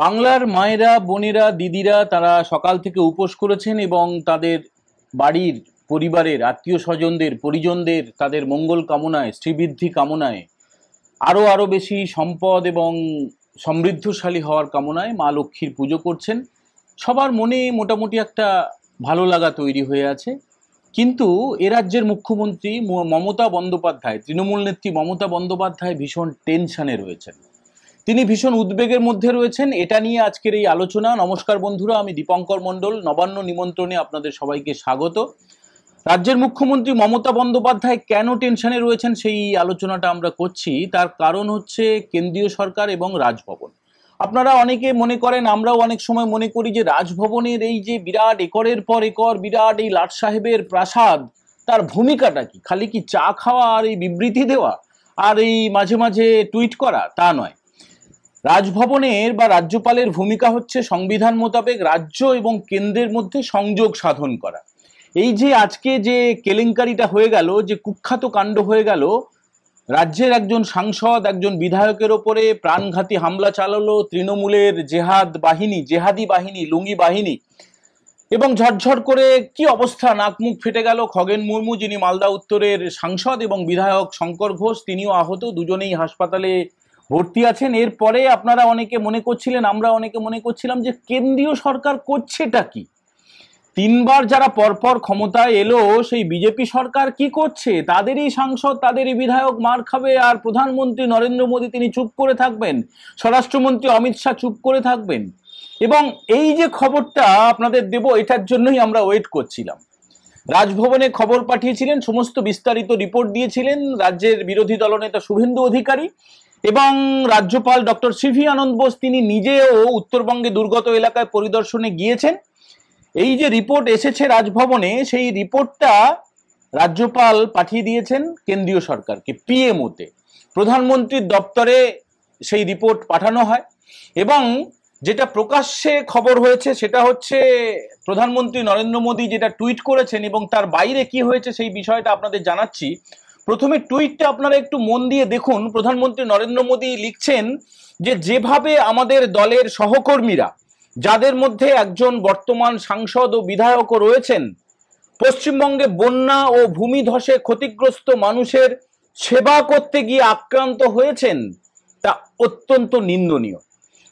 বাংলার মায়েরা, বোনেরা, দিদিরা তারা সকাল থেকে উপোস করেছেন এবং তাদের বাড়ির পরিবারের আত্মীয় স্বজনদের, পরিজনদের তাদের মঙ্গল কামনায়, শ্রীবৃদ্ধি কামনায়, আরো বেশি সম্পদ এবং সমৃদ্ধশালী হওয়ার কামনায় মা লক্ষ্মীর পুজো করছেন। সবার মনে মোটামুটি একটা ভালো লাগা তৈরি হয়ে আছে। কিন্তু এ রাজ্যের মুখ্যমন্ত্রী মমতা বন্দ্যোপাধ্যায়, তৃণমূল নেত্রী মমতা বন্দ্যোপাধ্যায় ভীষণ টেনশনে রয়েছেন, তিনি ভীষণ উদ্বেগের মধ্যে রয়েছেন। এটা নিয়ে আজকের এই আলোচনা। নমস্কার বন্ধুরা, আমি দীপঙ্কর মণ্ডল। নবান্ন নিমন্ত্রণে আপনাদের সবাইকে স্বাগত। রাজ্যের মুখ্যমন্ত্রী মমতা বন্দ্যোপাধ্যায় কেন টেনশনে রয়েছেন সেই আলোচনাটা আমরা করছি। তার কারণ হচ্ছে কেন্দ্রীয় সরকার এবং রাজভবন। আপনারা অনেকে মনে করেন, আমরাও অনেক সময় মনে করি যে রাজভবনের এই যে বিরাট একরের পর একর বিরাট এই লাট সাহেবের প্রাসাদ, তার ভূমিকাটা কি? খালি কি চা খাওয়া আর এই বিবৃতি দেওয়া আর এই মাঝে মাঝে টুইট করা? তা নয়। রাজভবনের বা রাজ্যপালের ভূমিকা হচ্ছে সংবিধান মোতাবেক রাজ্য এবং কেন্দ্রের মধ্যে সংযোগ সাধন করা। এই যে আজকে যে কেলেঙ্কারিটা হয়ে গেল, যে কুখ্যাত কাণ্ড হয়ে গেল, রাজ্যের একজন সাংসদ একজন বিধায়কের ওপরে প্রাণঘাতী হামলা চালালো তৃণমূলের জেহাদি বাহিনী, লুঙ্গি বাহিনী, এবং ঝরঝর করে কি অবস্থা, নাক মুখ ফেটে গেল। খগেন মুর্মু, যিনি মালদা উত্তরের সাংসদ, এবং বিধায়ক শঙ্কর ঘোষ, তিনিও আহত, দুজনেই হাসপাতালে ভর্তি আছেন। এরপরে আপনারা অনেকে মনে করছিলেন, আমরা অনেকে মনে করছিলাম যে কেন্দ্রীয় সরকার করছেটা কি? তিনবার যারা পরপর ক্ষমতায় এলো সেই বিজেপি সরকার কি করছে? তাদেরই সাংসদ, তাদেরই বিধায়ক মার খাবে, আর প্রধানমন্ত্রী নরেন্দ্র মোদী তিনি চুপ করে থাকবেন, স্বরাষ্ট্রমন্ত্রী অমিত শাহ চুপ করে থাকবেন। এবং এই যে খবরটা আপনাদের দেব, এটার জন্যই আমরা ওয়েট করছিলাম। রাজভবনে খবর পাঠিয়েছিলেন, সমস্ত বিস্তারিত রিপোর্ট দিয়েছিলেন রাজ্যের বিরোধী দলনেতা শুভেন্দু অধিকারী এবং রাজ্যপাল ডক্টর সিভি আনন্দ বোস। তিনি নিজেও উত্তরবঙ্গে দুর্গত এলাকায় পরিদর্শনে গিয়েছেন। এই যে রিপোর্ট এসেছে রাজভবনে, সেই রিপোর্টটা রাজ্যপাল পাঠিয়ে দিয়েছেন কেন্দ্রীয় সরকারকে, পিএমওতে, প্রধানমন্ত্রীর দপ্তরে সেই রিপোর্ট পাঠানো হয়। এবং যেটা প্রকাশ্যে খবর হয়েছে সেটা হচ্ছে প্রধানমন্ত্রী নরেন্দ্র মোদী যেটা টুইট করেছেন, এবং তার বাইরে কি হয়েছে সেই বিষয়টা আপনাদের জানাচ্ছি। প্রথমে টুইটটা আপনারা একটু মন দিয়ে দেখুন। প্রধানমন্ত্রী নরেন্দ্র মোদী লিখছেন যে যেভাবে আমাদের দলের সহকর্মীরা, যাদের মধ্যে একজন বর্তমান সাংসদ ও বিধায়কও রয়েছেন, পশ্চিমবঙ্গে বন্যা ও ভূমিধসে ক্ষতিগ্রস্ত মানুষের সেবা করতে গিয়ে আক্রান্ত হয়েছেন, তা অত্যন্ত নিন্দনীয়।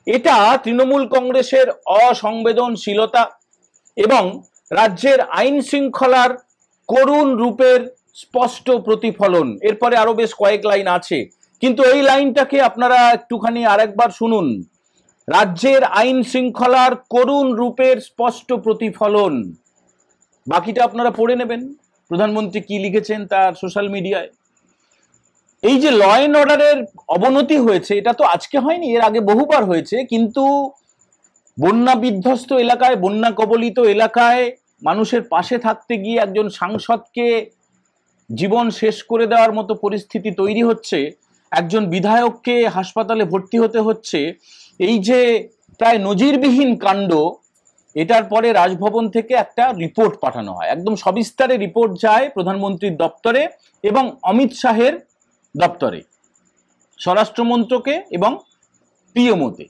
এটা তৃণমূল কংগ্রেসের অসংবেদনশীলতা এবং রাজ্যের আইন শৃঙ্খলার করুণ রূপের স্পষ্ট প্রতিফলন। এরপরে আরো বেশ কয়েক লাইন আছে, কিন্তু এই লাইনটাকে আপনারা একটুখানি আরেকবার শুনুন। রাজ্যের আইন শৃঙ্খলার করুণ রূপের স্পষ্ট প্রতিফলন। বাকিটা আপনারা পড়ে নেবেন প্রধানমন্ত্রী কি লিখেছেন তার সোশ্যাল মিডিয়ায়। এই যে ল অ্যান্ড অর্ডারের অবনতি হয়েছে, এটা তো আজকে হয়নি, এর আগে বহুবার হয়েছে। কিন্তু বন্যা বিধ্বস্ত এলাকায়, বন্যা কবলিত এলাকায় মানুষের পাশে থাকতে গিয়ে একজন সাংসদকে জীবন শেষ করে দেওয়ার মতো পরিস্থিতি তৈরি হচ্ছে, একজন বিধায়ককে হাসপাতালে ভর্তি হতে হচ্ছে। এই যে প্রায় নজিরবিহীন কাণ্ড, এটার পরে রাজভবন থেকে একটা রিপোর্ট পাঠানো হয়, একদম সবিস্তারে রিপোর্ট যায় প্রধানমন্ত্রীর দপ্তরে এবং অমিত শাহের দপ্তরে, স্বরাষ্ট্র মন্ত্রকে এবং পিএমওতে।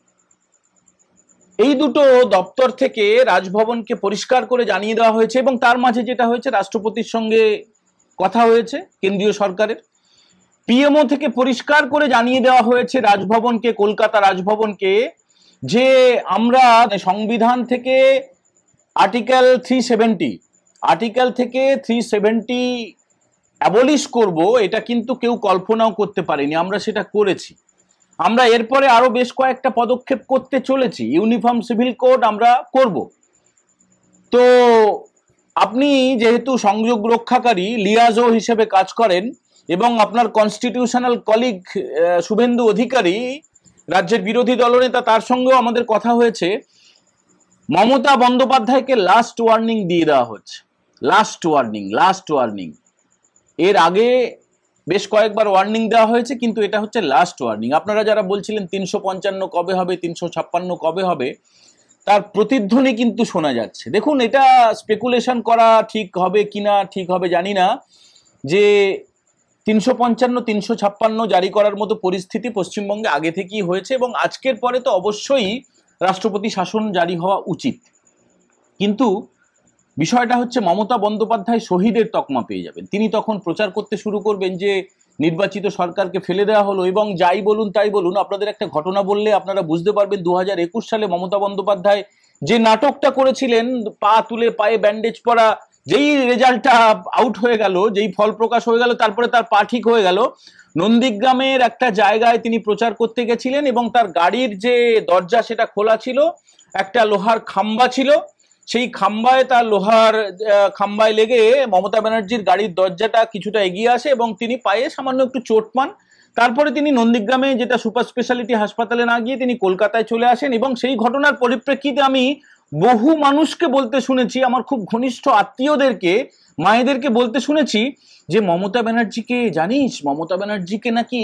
এই দুটো দপ্তর থেকে রাজভবনকে পরিষ্কার করে জানিয়ে দেওয়া হয়েছে। এবং তার মাঝে যেটা হয়েছে, রাষ্ট্রপতির সঙ্গে কথা হয়েছে কেন্দ্রীয় সরকারের। পিএমও থেকে পরিষ্কার করে জানিয়ে দেওয়া হয়েছে রাজভবনকে, কলকাতা রাজভবনকে, যে আমরা সংবিধান থেকে আর্টিকেল 370 অ্যাবলিশ করব, এটা কিন্তু কেউ কল্পনাও করতে পারেনি। আমরা সেটা করেছি। আমরা এরপরে আরো বেশ কয়েকটা পদক্ষেপ করতে চলেছি। ইউনিফর্ম সিভিল কোড আমরা করব। তো আপনি যেহেতু সংযোগ রক্ষাকারী লিয়াজো হিসেবে কাজ করেন এবং আপনার কনস্টিটিউশনাল কলিগ শুভেন্দু অধিকারী রাজ্যের বিরোধী দলনেতা, তার সঙ্গেও আমাদের কথা হয়েছে। মমতা বন্দ্যোপাধ্যায়কে লাস্ট ওয়ার্নিং দিয়ে দেওয়া হচ্ছে। Last warning. এর আগে বেশ কয়েকবার ওয়ার্নিং দেওয়া হয়েছে, কিন্তু এটা হচ্ছে লাস্ট ওয়ার্নিং। আপনারা যারা বলছিলেন 355 কবে হবে, 356 কবে হবে, তার প্রতিধ্বনি কিন্তু শোনা যাচ্ছে। দেখুন, এটা স্পেকুলেশন করা ঠিক হবে কিনা, ঠিক হবে জানি না, যে 355 356 জারি করার মতো পরিস্থিতি পশ্চিমবঙ্গে আগে থেকেই হয়েছে এবং আজকের পরে তো অবশ্যই রাষ্ট্রপতি শাসন জারি হওয়া উচিত। কিন্তু বিষয়টা হচ্ছে মমতা বন্দ্যোপাধ্যায় শহীদের তকমা পেয়ে যাবেন। তিনি তখন প্রচার করতে শুরু করবেন যে নির্বাচিত সরকারকে ফেলে দেওয়া হলো, এবং যাই বলুন তাই বলুন, আপনাদের একটা ঘটনা বললে আপনারা বুঝতে পারবেন 2021 সালে মমতা বন্দ্যোপাধ্যায় যে নাটকটা করেছিলেন, পা তুলে পায়ে ব্যান্ডেজ পরা, যেই রেজাল্টটা আউট হয়ে গেল, যেই ফল প্রকাশ হয়ে গেল, তারপরে তার পা ঠিক হয়ে গেল। নন্দীগ্রামের একটা জায়গায় তিনি প্রচার করতে গেছিলেন এবং তার গাড়ির যে দরজা সেটা খোলা ছিল, একটা লোহার খাম্বা ছিল, সেই খাম্বায় তার লোহার খাম্বায় লেগে মমতা ব্যানার্জির গাড়ির দরজাটা কিছুটা এগিয়ে আসে এবং তিনি পায়ে সামান্য একটু চোট পান। তারপরে তিনি নন্দীগ্রামে, যেটা সুপার স্পেশালিটি হাসপাতালে না গিয়ে তিনি কলকাতায় চলে আসেন, এবং সেই ঘটনার পরিপ্রেক্ষিতে আমি বহু মানুষকে বলতে শুনেছি, আমার খুব ঘনিষ্ঠ আত্মীয়দেরকে, মায়েদেরকে বলতে শুনেছি যে মমতা ব্যানার্জিকে জানিস, মমতা ব্যানার্জিকে নাকি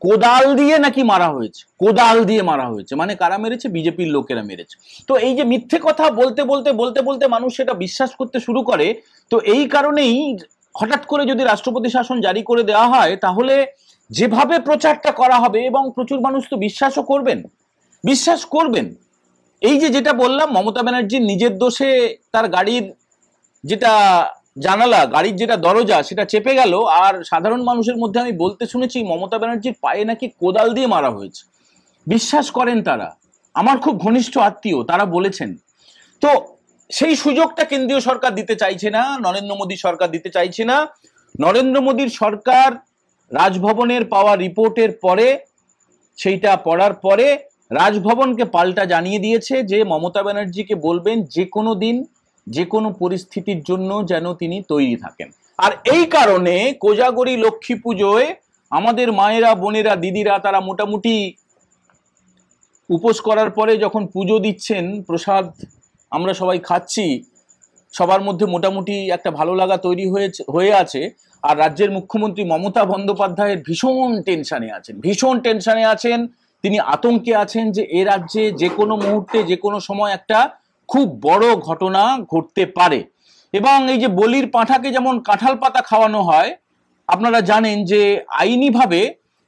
কোদাল দিয়ে নাকি মারা হয়েছে, কোদাল দিয়ে মারা হয়েছে। মানে কারা মেরেছে? বিজেপির লোকেরা মেরেছে। তো এই যে মিথ্যে কথা বলতে বলতে বলতে বলতে মানুষ সেটা বিশ্বাস করতে শুরু করে, তো এই কারণেই হঠাৎ করে যদি রাষ্ট্রপতি শাসন জারি করে দেওয়া হয়, তাহলে যেভাবে প্রচারটা করা হবে, এবং প্রচুর মানুষ তো বিশ্বাসও করবেন, বিশ্বাস করবেন। এই যে যেটা বললাম, মমতা ব্যানার্জির নিজের দোষে তার গাড়ির যেটা জানালা, গাড়ির যেটা দরজা সেটা চেপে গেল, আর সাধারণ মানুষের মধ্যে আমি বলতে শুনেছি মমতা ব্যানার্জির পায়ে নাকি কোদাল দিয়ে মারা হয়েছে। বিশ্বাস করেন তারা, আমার খুব ঘনিষ্ঠ আত্মীয়, তারা বলেছেন। তো সেই সুযোগটা কেন্দ্রীয় সরকার দিতে চাইছে না, নরেন্দ্র মোদী সরকার দিতে চাইছে না। নরেন্দ্র মোদীর সরকার রাজভবনের পাওয়া রিপোর্টের পরে, সেইটা পড়ার পরে রাজভবনকে পাল্টা জানিয়ে দিয়েছে যে মমতা ব্যানার্জিকে বলবেন যে কোনো দিন যে কোনো পরিস্থিতির জন্য যেন তিনি তৈরি থাকেন। আর এই কারণে কোজাগরী লক্ষ্মী পুজোয় আমাদের মায়েরা, বোনেরা, দিদিরা তারা মোটামুটি উপোস করার পরে যখন পুজো দিচ্ছেন, প্রসাদ আমরা সবাই খাচ্ছি, সবার মধ্যে মোটামুটি একটা ভালো লাগা তৈরি হয়ে আছে। আর রাজ্যের মুখ্যমন্ত্রী মমতা বন্দ্যোপাধ্যায়ের ভীষণ টেনশনে আছেন, ভীষণ টেনশনে আছেন। তিনি আতঙ্কে আছেন যে এ রাজ্যে যে কোনো মুহূর্তে, যে কোনো সময় একটা খুব বড় ঘটনা ঘটতে পারে। এবং এই যে বলির পাঁঠাকে যেমন কাঁঠাল পাতা খাওয়ানো হয়, আপনারা জানেন যে আইনিভাবে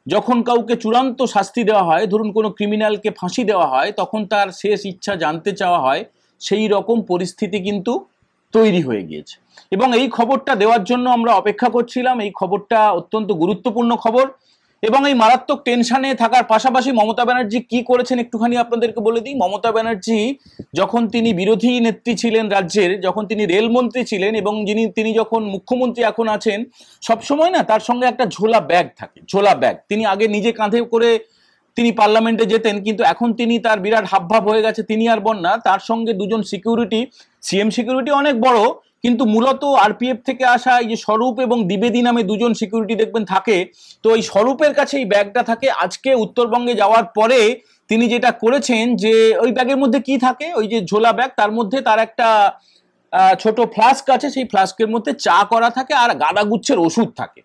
যখন কাউকে চূড়ান্ত শাস্তি দেওয়া হয়, ধরুন কোনো ক্রিমিনালকে ফাঁসি দেওয়া হয়, তখন তার শেষ ইচ্ছা জানতে চাওয়া হয়, সেই রকম পরিস্থিতি কিন্তু তৈরি হয়ে গিয়েছে। এবং এই খবরটা দেওয়ার জন্য আমরা অপেক্ষা করছিলাম। এই খবরটা অত্যন্ত গুরুত্বপূর্ণ খবর, এবং এই মারাত্মক টেনশনে থাকার পাশাপাশি মমতা ব্যানার্জি কি করেছেন একটুখানি আপনাদেরকে বলে দিই। মমতা ব্যানার্জি যখন তিনি বিরোধী নেত্রী ছিলেন রাজ্যের, যখন তিনি রেলমন্ত্রী ছিলেন, এবং তিনি যখন মুখ্যমন্ত্রী এখন আছেন, সবসময় না তার সঙ্গে একটা ঝোলা ব্যাগ থাকে, ঝোলা ব্যাগ। তিনি আগে নিজে কাঁধে করে তিনি পার্লামেন্টে যেতেন, কিন্তু এখন তিনি, তার বিরাট হাবভাব হয়ে গেছে, তিনি আর বন্যা, তার সঙ্গে দুজন সিকিউরিটি, সিএম সিকিউরিটি অনেক বড়, কিন্তু মূলত আরপিএফ থেকে আসা এই যে স্বরূপ এবং দ্বিবেদী নামে দুজন সিকিউরিটি দেখবেন থাকে। তো এই স্বরূপের কাছে এই ব্যাগটা থাকে। আজকে উত্তরবঙ্গে যাওয়ার পরে তিনি যেটা করেছেন, যে ওই ব্যাগের মধ্যে কি থাকে, ওই যে ঝোলা ব্যাগ, তার মধ্যে তার একটা ছোট ফ্লাস্ক আছে, সেই ফ্লাস্কের মধ্যে চা করা থাকে আর গাঁদাগুচ্ছের ওষুধ থাকে।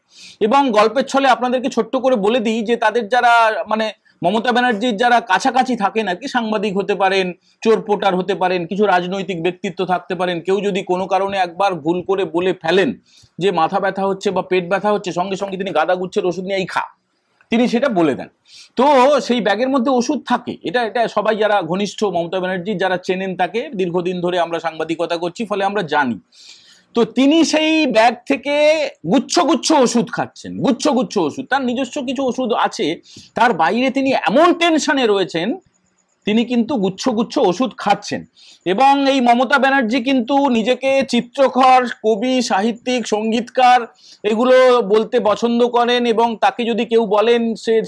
এবং গল্পের ছলে আপনাদেরকে ছোট্ট করে বলে দিই যে তাদের যারা, মানে মমতা ব্যানার্জির যারা কাছাকাছি থাকেন আর কি, সাংবাদিক হতে পারেন, চোর পোটার হতে পারেন, কিছু রাজনৈতিক ব্যক্তিত্ব থাকতে পারেন, কেউ যদি কোনো কারণে একবার ভুল করে বলে ফেলেন যে মাথা ব্যথা হচ্ছে বা পেট ব্যথা হচ্ছে, সঙ্গে সঙ্গে তিনি গাঁদাগুচ্ছের ওষুধ নিয়ে এই খা, তিনি সেটা বলে দেন। তো সেই ব্যাগের মধ্যে ওষুধ থাকে। এটা সবাই যারা ঘনিষ্ঠ মমতা ব্যানার্জি, যারা চেনেন তাকে, দীর্ঘদিন ধরে আমরা সাংবাদিকতা করছি, ফলে আমরা জানি। তো তিনি সেই ব্যাগ থেকে গুচ্ছ গুচ্ছ ওষুধ খাচ্ছেন, গুচ্ছ গুচ্ছ ওষুধ। তার নিজস্ব কিছু ওষুধ আছে, তার বাইরে তিনি এমন টেনশনে রয়েছেন, তিনি কিন্তু গুচ্ছ গুচ্ছ ওষুধ খাচ্ছেন। এবং এই মমতা ব্যানার্জি কিন্তু নিজেকে চিত্রকর, কবি, সাহিত্যিক, সঙ্গীতকার এগুলো বলতে পছন্দ করেন, এবং তাকে যদি কেউ বলেন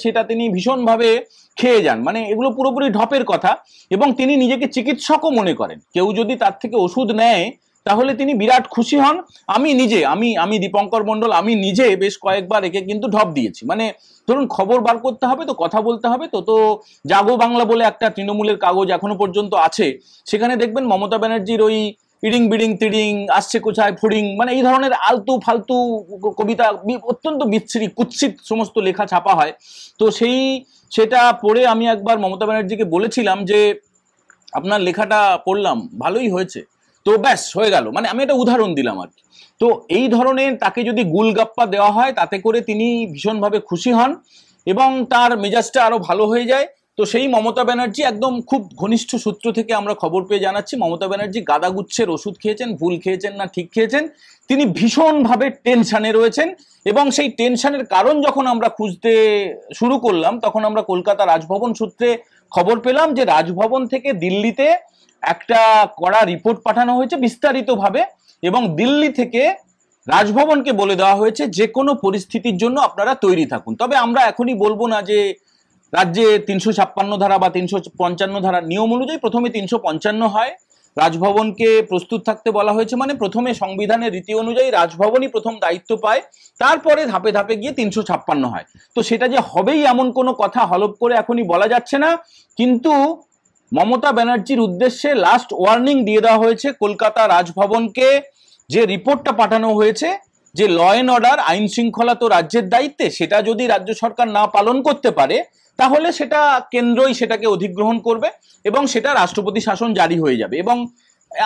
সেটা তিনি ভীষণভাবে খেয়ে যান, মানে এগুলো পুরোপুরি ঢপের কথা। এবং তিনি নিজেকে চিকিৎসকও মনে করেন, কেউ যদি তার থেকে ওষুধ নেয় তাহলে তিনি বিরাট খুশি হন। আমি নিজে, আমি দীপঙ্কর মণ্ডল, আমি নিজে বেশ কয়েকবার একে কিন্তু ঢপ দিয়েছি। মানে ধরুন খবর বার করতে হবে তো, কথা বলতে হবে তো, তো জাগো বাংলা বলে একটা তৃণমূলের কাগজ এখনো পর্যন্ত আছে, সেখানে দেখবেন মমতা ব্যানার্জির ওই ইডিং বিডিং তিডিং, আসছে কোথায় ফড়িং, মানে এই ধরনের আলতু ফালতু কবিতা, অত্যন্ত বিচ্ছিরি কুৎসিত সমস্ত লেখা ছাপা হয়। তো সেটা পড়ে আমি একবার মমতা ব্যানার্জিকে বলেছিলাম যে আপনার লেখাটা পড়লাম, ভালোই হয়েছে, তো ব্যাস হয়ে গেল। মানে আমি একটা উদাহরণ দিলাম আর কি। তো এই ধরনের তাকে যদি গুলগাপ্পা দেওয়া হয়, তাতে করে তিনি ভীষণভাবে খুশি হন এবং তার মেজাজটা আরো ভালো হয়ে যায়। তো সেই মমতা ব্যানার্জি একদম খুব ঘনিষ্ঠ সূত্র থেকে আমরা খবর পেয়ে জানাচ্ছি, মমতা ব্যানার্জি গাদাগুচ্ছের ওষুধ খেয়েছেন, ভুল খেয়েছেন না ঠিক খেয়েছেন, তিনি ভীষণভাবে টেনশনে রয়েছেন। এবং সেই টেনশনের কারণ যখন আমরা খুঁজতে শুরু করলাম, তখন আমরা কলকাতা রাজভবন সূত্রে খবর পেলাম যে রাজভবন থেকে দিল্লিতে একটা কড়া রিপোর্ট পাঠানো হয়েছে বিস্তারিতভাবে, এবং দিল্লি থেকে রাজভবনকে বলে দেওয়া হয়েছে যে কোনো পরিস্থিতির জন্য আপনারা তৈরি থাকুন। তবে আমরা এখনই বলবো না যে রাজ্যে 356 ধারা বা 355 ধারা, নিয়ম অনুযায়ী প্রথমে 355 হয়, রাজভবনকে প্রস্তুত থাকতে বলা হয়েছে, মানে প্রথমে সংবিধানের রীতি অনুযায়ী রাজভবনই প্রথম দায়িত্ব পায়, তারপরে ধাপে ধাপে গিয়ে 356 হয়। তো সেটা যে হবেই এমন কোনো কথা হলপ করে এখনই বলা যাচ্ছে না, কিন্তু মমতা ব্যানার্জির উদ্দেশ্যে লাস্ট ওয়ার্নিং দিয়ে দেওয়া হয়েছে কলকাতা রাজভবনকে। যে রিপোর্টটা পাঠানো হয়েছে যে ল অ্যান্ড অর্ডার, আইন শৃঙ্খলা তো রাজ্যের দায়িত্বে, সেটা যদি রাজ্য সরকার না পালন করতে পারে তাহলে সেটা কেন্দ্রই সেটাকে অধিগ্রহণ করবে এবং সেটা রাষ্ট্রপতি শাসন জারি হয়ে যাবে। এবং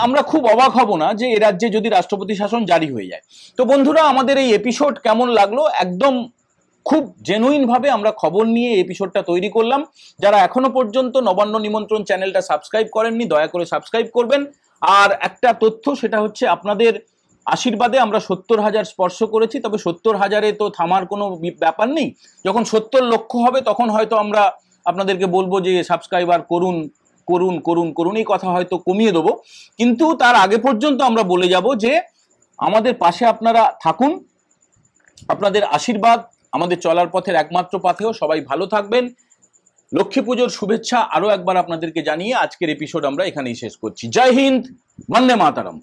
আমরা খুব অবাক হব না যে এ রাজ্যে যদি রাষ্ট্রপতি শাসন জারি হয়ে যায়। তো বন্ধুরা, আমাদের এই এপিসোড কেমন লাগলো? একদম খুব জেনুইন ভাবে আমরা খবর নিয়ে এপিসোডটা তৈরি করলাম। যারা এখনো পর্যন্ত নবান্ন নিমন্ত্রণ চ্যানেলটা সাবস্ক্রাইব করেননি, দয়া করে সাবস্ক্রাইব করবেন। আর একটা তথ্য, সেটা হচ্ছে আপনাদের আশীর্বাদে আমরা 70,000 স্পর্শ করেছি। তবে 70,000-এ তো থামার কোনো ব্যাপার নেই। যখন 70 লক্ষ হবে তখন হয়তো আমরা আপনাদেরকে বলবো যে সাবস্ক্রাইবার করুন করুন করুন করুন, এই কথা হয়তো কমিয়ে দেবো। কিন্তু তার আগে পর্যন্ত আমরা বলে যাব যে আমাদের পাশে আপনারা থাকুন, আপনাদের আশীর্বাদ আমাদের চলার পথের একমাত্র পাথেয়। সবাই ভালো থাকবেন। লক্ষ্মী পুজোর শুভেচ্ছা আরো একবার আপনাদেরকে জানিয়ে আজকের এপিসোড আমরা এখানেই শেষ করছি। জয় হিন্দ, বন্দে মাতরম।